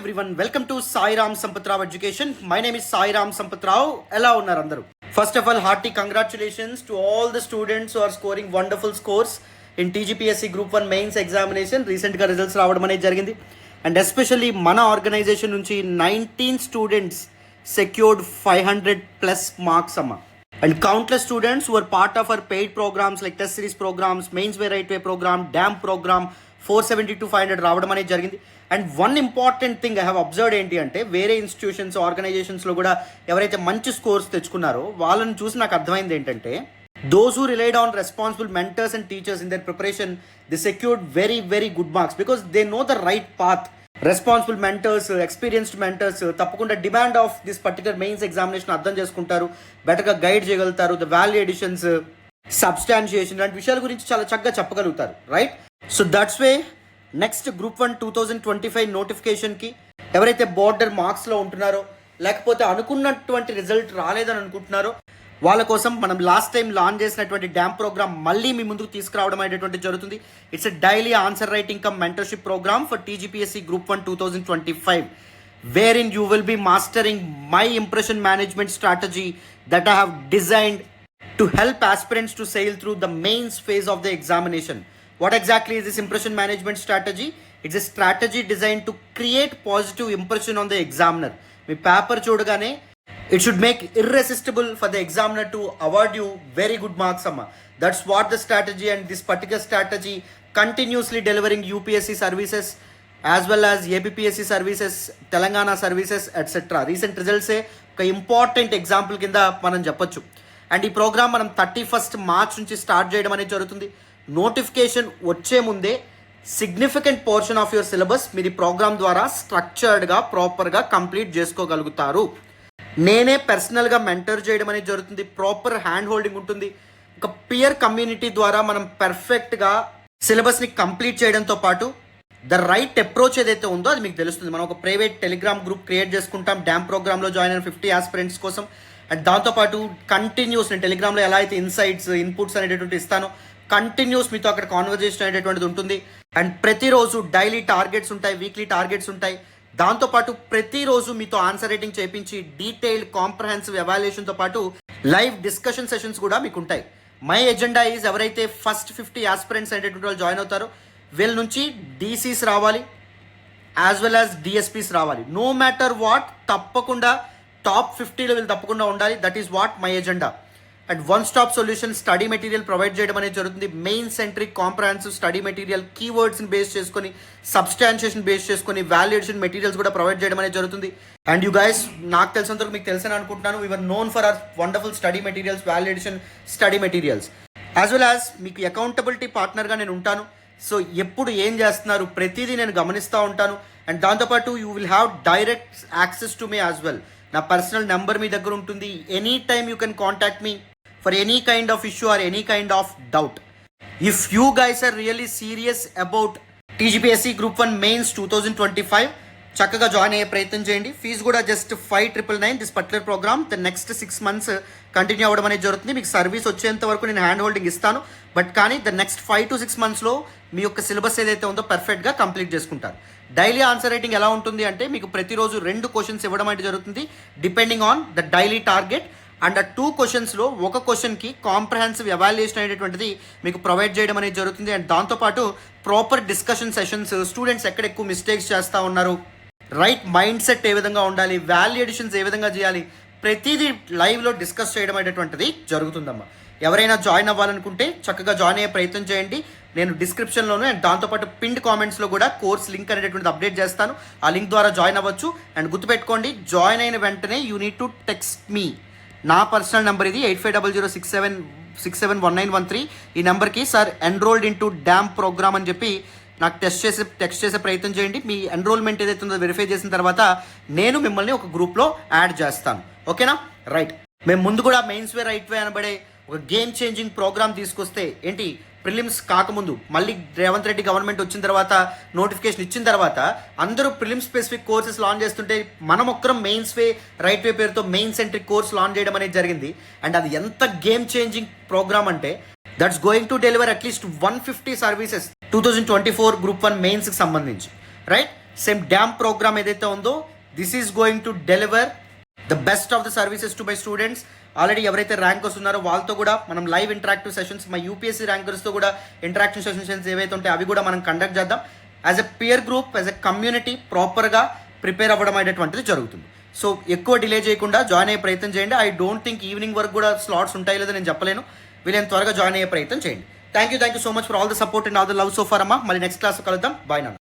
everyone, welcome to Sai Ram Sampath Rao Education. My name is Sai Ram Sampath Rao. Ella unnaru andaru. First of all, hearty congratulations to all the students who are scoring wonderful scores in TGPSC Group 1 Mains examination. Recent ga results రావడం అనేది జరిగింది. And especially mana organization నుంచి 19 students secured 500 plus marks amma. And countless students who were part of our paid programs like test series programs, mains way right way program, DAM program, 470 to 500 రావడం అనేది జరిగింది. And one important thing I have observed ఏంటి అంటే వేరే institutions ఆర్గనైజేషన్స్లో కూడా ఎవరైతే మంచి scores తెచ్చుకున్నారో వాళ్ళని చూసి నాకు అర్థమైంది ఏంటంటే those who relied on responsible mentors and teachers in their preparation, they secured very, very good marks because they know the right path. Responsible mentors, experienced mentors, తప్పకుండా demand of this particular mains examination అర్థం చేసుకుంటారు, బెటర్గా guide చేయగలుగుతారు, the value editions, సబ్స్టాన్షియేషన్ లాంటి విషయాల గురించి చాలా చక్కగా చెప్పగలుగుతారు, right? So that's way next group 1 2025 నోటిఫికేషన్కి ఎవరైతే బోర్డర్ మార్క్స్లో ఉంటున్నారో లేకపోతే అనుకున్నటువంటి రిజల్ట్ రాలేదని అనుకుంటున్నారో వాళ్ళ కోసం మనం లాస్ట్ టైం లాంచ్ చేసినటువంటి డ్యామ్ ప్రోగ్రామ్ మళ్ళీ మీ ముందుకు తీసుకురావడం అనేటువంటి జరుగుతుంది. It's a daily answer writing cum mentorship program for TGPSC Group 1 2025 wherein you will be mastering my impression management strategy that I have designed to help aspirants to sail through the mains phase of the examination. What exactly is this impression management strategy? It's a strategy designed to create positive impression on the examiner. Me paper చూడగానే it should make irresistible for the examiner to award you very good marks amma. That's what the strategy, and this particular strategy continuously delivering UPSC services as well as APPSC services, Telangana services, etc. Recent results say ఒక important example కింద మనం చెప్పొచ్చు. And ఈ programme మనం 31st March నుంచి start చేయడం అనేది జరుగుతుంది. నోటిఫికేషన్ వచ్చే ముందే significant portion of your syllabus మీరు ఈ ప్రోగ్రామ్ ద్వారా స్ట్రక్చర్డ్గా ప్రాపర్గా కంప్లీట్ చేసుకోగలుగుతారు. నేనే పర్సనల్గా మెంటర్ చేయడం అనేది జరుగుతుంది. ప్రాపర్ హ్యాండ్ హోల్డింగ్ ఉంటుంది. ఒక పియర్ కమ్యూనిటీ ద్వారా మనం పర్ఫెక్ట్గా సిలబస్ని కంప్లీట్ చేయడంతో పాటు ద రైట్ అప్రోచ్ ఏదైతే ఉందో అది మీకు తెలుస్తుంది. మనం ఒక ప్రైవేట్ టెలిగ్రామ్ గ్రూప్ క్రియేట్ చేసుకుంటాం డ్యామ్ ప్రోగ్రామ్లో జాయిన్ అయిన 50 ఆస్పిరెంట్స్ కోసం. అండ్ దాంతోపాటు కంటిన్యూస్ నేను టెలిగ్రామ్లో ఎలా అయితే ఇన్సైట్స్ ఇన్పుట్స్ అనేటటువంటి ఇస్తానో కంటిన్యూస్ మీతో అక్కడ కాన్వర్జేషన్ అనేటటువంటిది ఉంటుంది. అండ్ ప్రతిరోజు డైలీ టార్గెట్స్ ఉంటాయి, వీక్లీ టార్గెట్స్ ఉంటాయి. దాంతోపాటు ప్రతిరోజు మీతో ఆన్సర్ రైటింగ్ చేయించి డీటెయిల్డ్ కాంప్రహెన్సివ్ ఎవాల్యుయేషన్తో పాటు లైవ్ డిస్కషన్ సెషన్స్ కూడా మీకు ఉంటాయి. మై ఎజెండా ఈజ్ ఎవరైతే ఫస్ట్ 50 ఆస్పిరెంట్స్ అనేటటువంటి వాళ్ళు జాయిన్ అవుతారో వీళ్ళ నుంచి DCs రావాలి యాజ్ వెల్ యాజ్ DSPs రావాలి. నో మ్యాటర్ వాట్ తప్పకుండా టాప్ 50లో వీళ్ళు తప్పకుండా ఉండాలి. That is what my agenda. And one stop solution study material provide చేయడం అనేది జరుగుతుంది. Main centric comprehensive study material, కీవర్డ్స్ని బేస్ చేసుకొని, సబ్స్టాన్షియేషన్ బేస్ చేసుకొని, వాల్యుయేషన్ మెటీరియల్స్ కూడా ప్రొవైడ్ చేయడం అనేది జరుగుతుంది. అండ్ యూ గైస్ నాకు తెలిసినంతవరకు మీకు తెలుసని అనుకుంటున్నాను, we're known for our wonderful study materials, valuation study materials as well as మీకు అకౌంటబిలిటీ పార్ట్నర్గా నేను ఉంటాను. సో ఎప్పుడు ఏం చేస్తున్నారు ప్రతిదీ నేను గమనిస్తూ ఉంటాను. అండ్ దాంతోపాటు you will have direct access to me as well. నా పర్సనల్ నెంబర్ మీ దగ్గర ఉంటుంది. Any time you can contact me for any kind of issue or any kind of doubt. If you guys are really serious about TGPSC Group 1 Mains 2025 చక్కగా join అయ్యే ప్రయత్నం చేయండి. Fees కూడా just 5,999 this particular program. The next 6 months continue అవ్వడం అనేది జరుగుతుంది. మీకు service వచ్చేంత వరకు నేను హ్యాండ్ హోల్డింగ్ ఇస్తాను. బట్ కానీ ద నెక్స్ట్ 5 to 6 monthsలో మీ యొక్క సిలబస్ ఏదైతే ఉందో పర్ఫెక్ట్గా కంప్లీట్ చేసుకుంటారు. డైలీ ఆన్సర్ రైటింగ్ ఎలా ఉంటుంది అంటే మీకు ప్రతిరోజు 2 క్వశ్చన్స్ ఇవ్వడం అనేది జరుగుతుంది depending on the daily target. And ఆ 2 క్వశ్చన్స్లో ఒక క్వశ్చన్కి కాంప్రహెన్సివ్ ఎవాల్యుయేషన్ అనేటటువంటిది మీకు ప్రొవైడ్ చేయడం అనేది జరుగుతుంది. అండ్ దాంతోపాటు ప్రాపర్ డిస్కషన్ సెషన్స్, స్టూడెంట్స్ ఎక్కడ ఎక్కువ మిస్టేక్స్ చేస్తూ ఉన్నారు, రైట్ మైండ్ సెట్ ఏ విధంగా ఉండాలి, వాల్యూ ఎడిషన్స్ ఏ విధంగా చేయాలి, ప్రతిదీ లైవ్లో డిస్కస్ చేయడం అనేటటువంటిది జరుగుతుందమ్మా. ఎవరైనా జాయిన్ అవ్వాలనుకుంటే చక్కగా జాయిన్ అయ్యే ప్రయత్నం చేయండి. నేను డిస్క్రిప్షన్లోనే అండ్ దాంతోపాటు పిన్డ్ కామెంట్స్లో కూడా కోర్స్ లింక్ అనేటటువంటిది అప్డేట్ చేస్తాను. ఆ లింక్ ద్వారా జాయిన్ అవ్వచ్చు. అండ్ గుర్తుపెట్టుకోండి, జాయిన్ అయిన వెంటనే you need to text me. నా పర్సనల్ నెంబర్ ఇది 850067671913. ఈ నెంబర్కి sir enrolled into DAM program అని చెప్పి నాకు టెక్స్ట్ చేసే ప్రయత్నం చేయండి. మీ ఎన్రోల్మెంట్ ఏదైతే ఉందో వెరిఫై చేసిన తర్వాత నేను మిమ్మల్ని ఒక గ్రూప్లో యాడ్ చేస్తాను. ఓకేనా? రైట్. మేము ముందు కూడా మెయిన్స్ వే రైట్ వే అనబడే ఒక గేమ్ చేంజింగ్ ప్రోగ్రామ్ తీసుకొస్తే ఏంటి ప్రిలిమ్స్ కాకముందు మళ్ళీ రేవంత్ రెడ్డి గవర్నమెంట్ వచ్చిన తర్వాత నోటిఫికేషన్ ఇచ్చిన తర్వాత అందరూ ప్రిలిమ్స్ స్పెసిఫిక్ కోర్సెస్ లాంచ్ చేస్తుంటే మనం ఒక్కరం మెయిన్స్ వే రైట్ వే పేరుతో మెయిన్ సెంట్రిక్ కోర్స్ లాంచ్ చేయడం అనేది జరిగింది. అండ్ అది ఎంత గేమ్ చేంజింగ్ ప్రోగ్రామ్ అంటే that's going to deliver at least 150 services 2024 Group 1 మెయిన్స్కి సంబంధించి, రైట్? సేమ్ డ్యామ్ ప్రోగ్రామ్ ఏదైతే ఉందో this is going to deliver the best of the services to my students. Already ఎవరైతే ర్యాంకర్స్ ఉన్నారో వాళ్ళతో కూడా మనం లైవ్ ఇంటరాక్టివ్ సెషన్స్, మా యూపీఎస్సీ ర్యాంకర్స్తో కూడా ఇంటరాక్టివ్ సెషన్స్ ఏవైతే ఉంటాయో అవి కూడా మనం కండక్ట్ చేద్దాం. As a peer group, as a community ప్రాపర్గా ప్రిపేర్ అవ్వడం అనేటువంటిది జరుగుతుంది. సో ఎక్కువ డిలే చేయకుండా జాయిన్ అయ్యే ప్రయత్నం చేయండి. ఐ డోంట్ థింక్ ఈవినింగ్ వరకు కూడా స్లాట్స్ ఉంటాయి లేదో నేను చెప్పలేను. వీళ్ళని త్వరగా జాయిన్ అయ్యే ప్రయత్నం చేయండి. Thank you so much for all the support and all the love so far అమ్మా. మళ్ళీ నెక్స్ట్ క్లాస్ కలుద్దాం. బాయ్ నాన్న.